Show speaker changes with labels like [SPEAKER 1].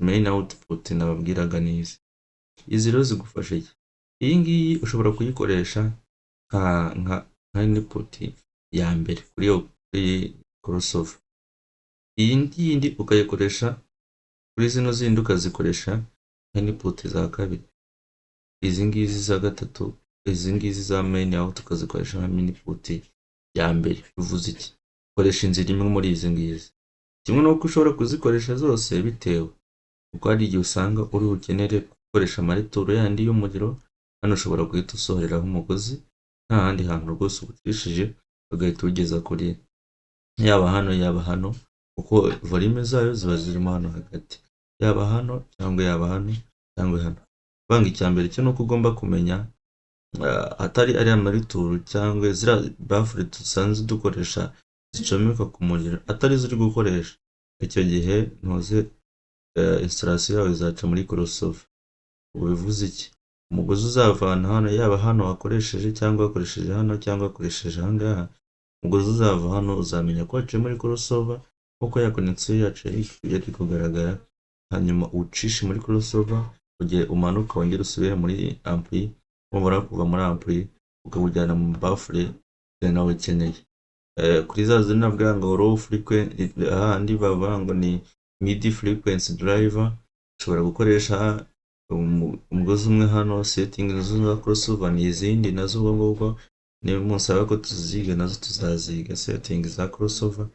[SPEAKER 1] main output nababwiraga n'izi. Izi rero zigufasha iki? Iyi ngiyi ushobora kuyikoresha nka input ya mbere kuri crossover. Iyi yindi ukayikoresha kuri zino zindi ukazikoresha nka input za kabiri. Izi ngizi za gatatu, izi ngizi za main out ukazikoresha nka input ya mbere. Bivuze iki? Koresha inzira imwe muri izi ngizi. Kimwe nuko ushobora kuzikoresha zose bitewe, kuko hari igihe usanga uri bukenere gukoresha amarituro yandi y'umuriro. Hano ushobora guhita usohoreraho umugozi nta handi hantu rwose ubucishije, ugahita ugeza kuri yaba hano, kuko volume zayo ziba zirimo hano hagati, yaba hano cyangwa hano. Banga icyambere cyo nuko ugomba kumenya atari ari amarituro cyangwa zira bafure dusanzwe dukoresha zicomeka ku muriro atari ziri gukoresha. Icyo gihe ntuze installation yawe izaca muri crossover. Bivuze iki? Umugozi uzavana hano, yaba hano wakoresheje cyangwa wakoresheje hano cyangwa wakoresheje ahangaha, umugozi uzava hano uzamenya ko waciye muri crossover kuko ya connection yacu yari kugaragara. Hanyuma ucishe muri crossover ugiye umanuka wongera usubire muri ampli, umara kuva muri ampli ukabujyana mu bafure nawe ukeneye. Kuri za zina bwanga low frequency ahandi bavuga ngo ni mid frequency driver, ushobora gukoresha umugozi umwe hano. Setting za crossover ni izindi nazo ubwo ni musaba ko tuziga nazo tuzaziga setting za crossover.